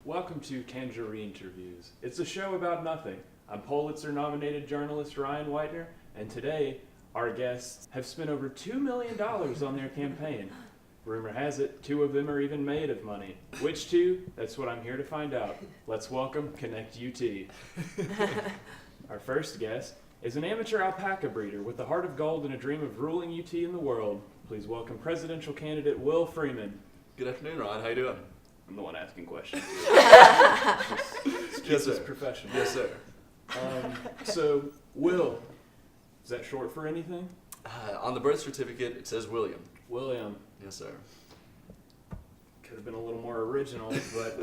Welcome to Tangerineterviews. It's a show about nothing. I'm Pulitzer-nominated journalist Ryan Whitener, and today our guests have spent over $2 million on their campaign. Rumor has it, 2 of them are even made of money. Which 2? That's what I'm here to find out. Let's welcome Connect UT. Our first guest is an amateur alpaca breeder with a heart of gold and a dream of ruling UT in the world. Please welcome presidential candidate Will Freeman. Good afternoon, Ryan. How you doing? I'm the one asking questions. Yes, sir. Professional. Yes, sir. So, Will, is that short for anything? On the birth certificate, it says William. William. Yes, sir. Could have been a little more original, but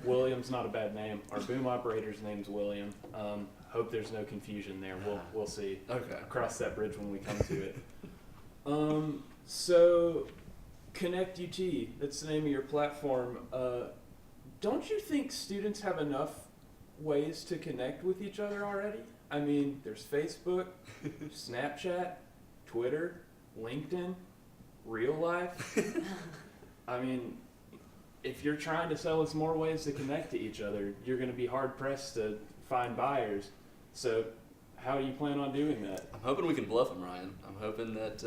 William's not a bad name. Our boom operator's name's William. Hope there's no confusion there. We'll see. Okay. Cross that bridge when we come to it. So, Connect UT, that's the name of your platform. Don't you think students have enough ways to connect with each other already? I mean, there's Facebook, Snapchat, Twitter, LinkedIn, real life. I mean, if you're trying to sell us more ways to connect to each other, you're going to be hard-pressed to find buyers. So how do you plan on doing that? I'm hoping we can bluff them, Ryan. I'm hoping that,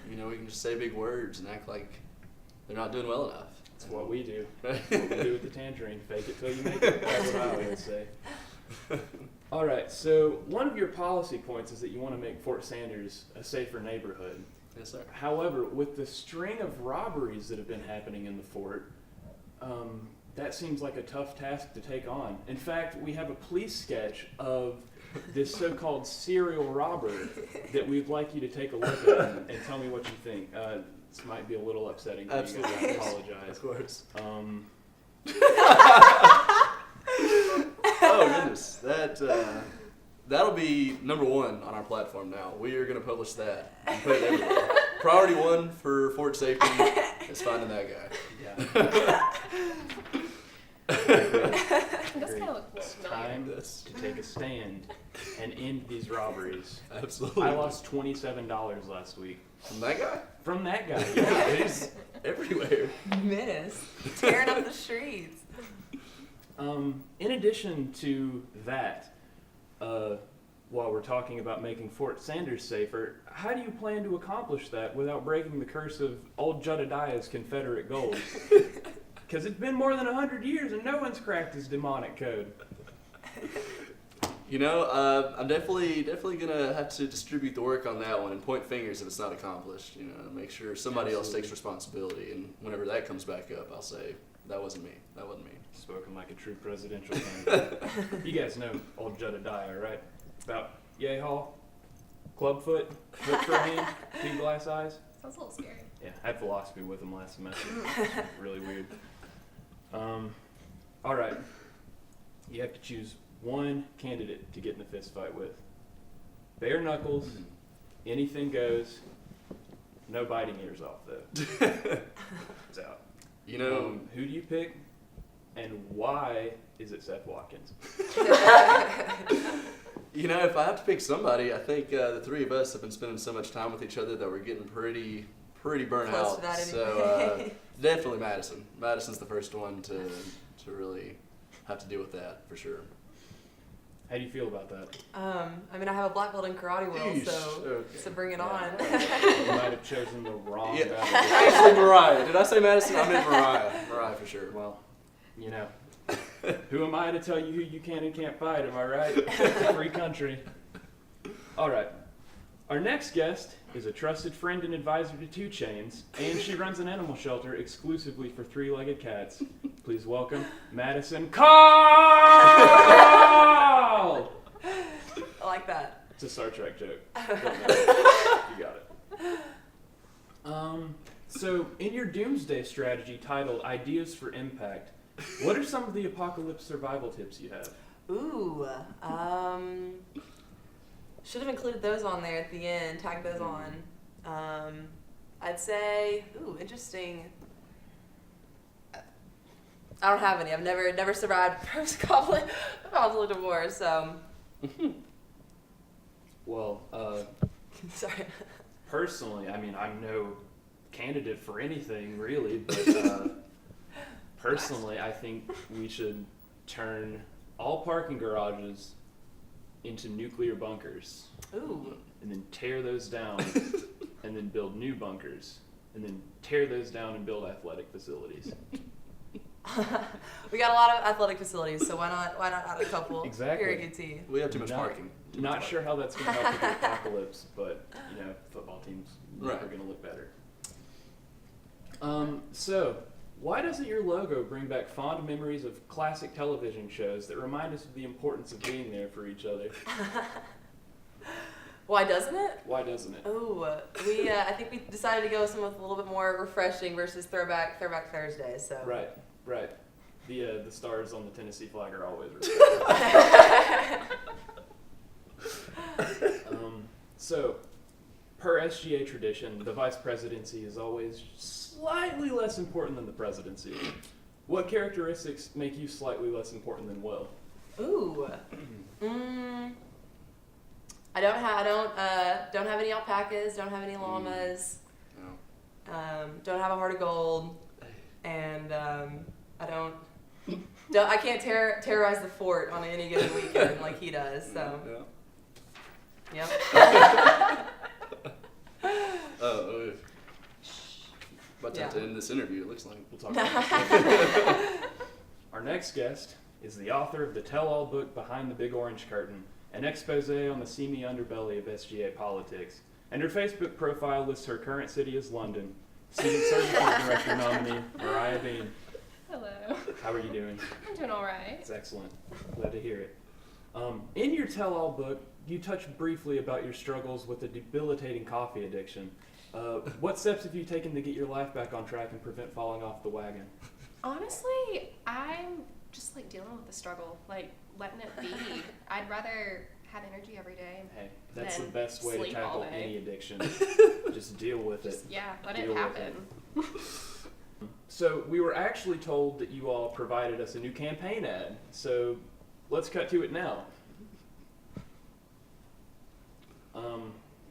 we can just say big words and act like they're not doing well enough. That's what we do. What we do with the Tangerine. Fake it till you make it. That's what I always say. All right, so one of your policy points is that you want to make Fort Sanders a safer neighborhood. Yes, sir. However, with the string of robberies that have been happening in the fort, that seems like a tough task to take on. In fact, we have a police sketch of this so-called serial robber that we'd like you to take a look at and tell me what you think. This might be a little upsetting for you guys. I apologize. Of course. Oh, goodness. That'll be number 1 on our platform now. We are going to publish that and put it everywhere. Priority 1 for Fort Safety is finding that guy. Yeah. That's kind of look It's time to take a stand and end these robberies. Absolutely. I lost $27 last week. From that guy? From that guy. Yeah, he's everywhere. Menace. Tearing up the streets. In addition to that, while we're talking about making Fort Sanders safer, how do you plan to accomplish that without breaking the curse of old Jedediah's Confederate gold? Because it's been more than 100 years and no one's cracked his demonic code. I'm definitely gonna have to distribute the work on that one and point fingers if it's not accomplished. Make sure somebody else takes responsibility, and whenever that comes back up, I'll say that wasn't me. That wasn't me. Spoken like a true presidential candidate. You guys know old Jedediah, right? About yay haul, clubfoot, foot for a hand, 2 glass eyes. Sounds a little scary. Yeah, I had philosophy with him last semester. It's really weird. All right. You have to choose one candidate to get in a fist fight with. Bare knuckles, anything goes. No biting ears off, though. It's out. Who do you pick, and why is it Seth Watkins? If I have to pick somebody, I think the 3 of us have been spending so much time with each other that we're getting pretty burnt Close out. to that So anyway. definitely Madison. Madison's the first one to really have to deal with that for sure. How do you feel about that? I have a black belt in karate, Will, so bring it on. You might have chosen the wrong guy. Actually, Mariah. Did I say Madison? I meant Mariah. Mariah for sure. Well, who am I to tell you who you can and can't fight, am I right? It's a free country. All right. Our next guest is a trusted friend and advisor to 2 Chainz, and she runs an animal shelter exclusively for 3-legged cats. Please welcome Madison Call! I like that. It's a Star Trek joke. You got it. So, in your doomsday strategy titled Ideas for Impact, what are some of the apocalypse survival tips you have? Ooh. Should have included those on there at the end. Tag those on. I'd say, interesting. I don't have any. I've never survived post-conflict divorce. So. Well, Sorry. personally, I'm no candidate for anything really, but Personally, I think we should turn all parking garages into nuclear bunkers Ooh. and then tear those down and then build new bunkers and then tear those down and build athletic facilities. We got a lot of athletic facilities, so why not add a couple? Exactly. Here at UT. We have too much Not- parking. Too much Not parking. sure how that's going to help with the apocalypse, but football teams are Right. going to look better. So, why doesn't your logo bring back fond memories of classic television shows that remind us of the importance of being there for each other? Why doesn't it? Why doesn't it? Oh, we I think we decided to go with something with a little bit more refreshing versus throwback Thursday. So Right. The stars on the Tennessee flag are always So, per SGA tradition, the vice presidency is always slightly less important than the presidency. What characteristics make you slightly less important than Will? Ooh. I don't have any alpacas, don't have any llamas, No. don't have a heart of gold, and I can't terrorize the fort on any given weekend like he does. So, Yeah. yep. Oh, about to have to Yeah. end this interview, it looks like. We'll talk about that. Our next guest is the author of the tell-all book Behind the Big Orange Curtain, an expose on the seamy underbelly of SGA politics. And her Facebook profile lists her current city as London. Student Services Director nominee, Mariah Bean. Hello. How are you doing? I'm doing all right. It's excellent. Glad to hear it. In your tell-all book, you touch briefly about your struggles with a debilitating coffee addiction. What steps have you taken to get your life back on track and prevent falling off the wagon? Honestly, I'm just like dealing with the struggle, like letting it be. I'd rather have energy every day. Hey, that's the Then best way to sleep all tackle day. any addiction. Just deal with it. Just, yeah, let Deal it with happen. So we were actually told that you all provided us a new campaign ad. So let's cut to it now.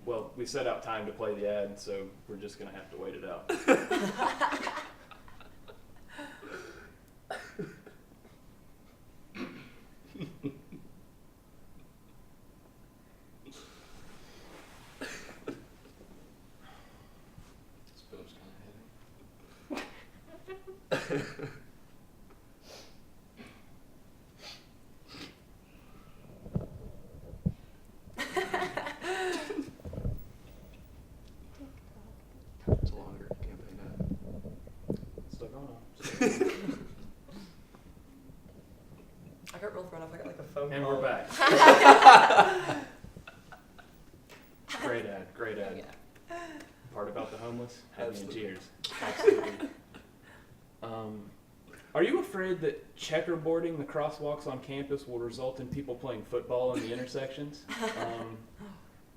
Well, we set out time to play the ad, so we're just gonna have to wait it out. This bill's kinda heavy. It's a longer campaign ad. Still going on. I got real thrown off. I got like a phone And call. we're back. Great ad, great ad. Yeah. Part about the homeless, had me in Absolutely. tears. Absolutely. Are you afraid that checkerboarding the crosswalks on campus will result in people playing football in the intersections?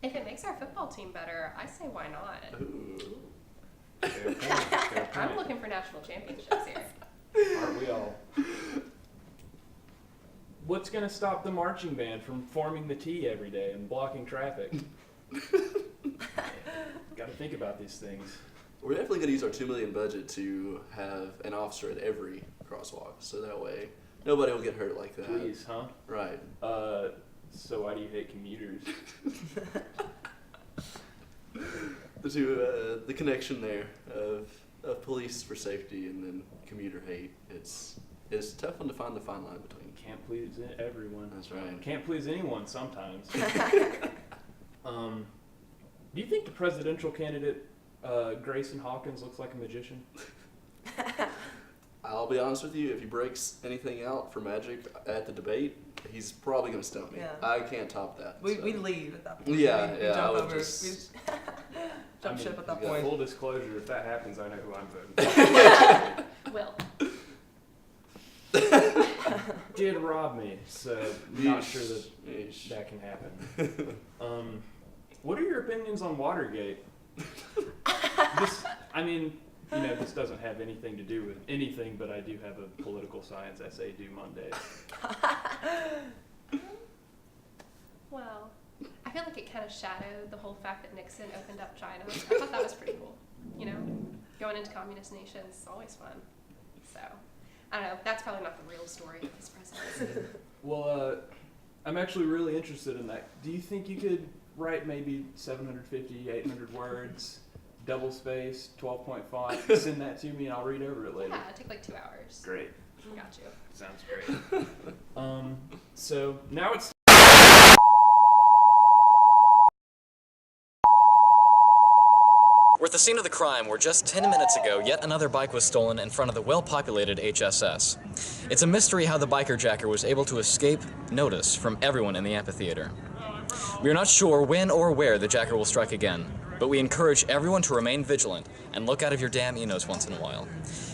If it makes our football team better, I say why not? Ooh. Fair point, fair I'm point. looking for national championships here. Aren't we all? What's going to stop the marching band from forming the T every day and blocking traffic? Got to think about these things. We're definitely going to use our $2 million budget to have an officer at every crosswalk, so that way nobody will get hurt like that. Please, huh? Right. So why do you hate commuters? The connection there of police for safety and then commuter hate. It's a tough one to find the fine line between. Can't please everyone. That's right. Can't please anyone sometimes. Do you think the presidential candidate, Grayson Hawkins, looks like a magician? I'll be honest with you, if he breaks anything out for magic at the debate, he's probably going to stump me. Yeah. I can't top that. We'd so. leave at that point. Yeah, We'd yeah, I jump would over. just- We'd jump ship at that yeah. point. Full disclosure, if that happens, I know who I'm voting for. Will. Did rob me, so not Yeesh. sure that Yeesh. that can happen. What are your opinions on Watergate? This doesn't have anything to do with anything, but I do have a political science essay due Monday. Well, I feel like it kind of shadowed the whole fact that Nixon opened up China. I thought that was pretty cool. You know, going into communist nations is always fun. So, I don't know. That's probably not the real story of his presidency. Well, I'm actually really interested in that. Do you think you could write maybe 750, 800 words, double space, 12-point font, send that to me and I'll read over it later? Yeah, it'd take like 2 hours. Great. Got you. Sounds great. So now it's We're at the scene of the crime where just 10 minutes ago, yet another bike was stolen in front of the well-populated HSS. It's a mystery how the biker jacker was able to escape notice from everyone in the amphitheater. We are not sure when or where the jacker will strike again, but we encourage everyone to remain vigilant and look out of your damn Enos once in a while.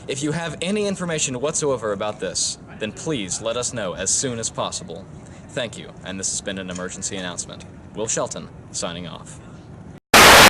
If you have any information whatsoever about this, then please let us know as soon as possible. Thank you, and this has been an emergency announcement. Will Shelton, signing off.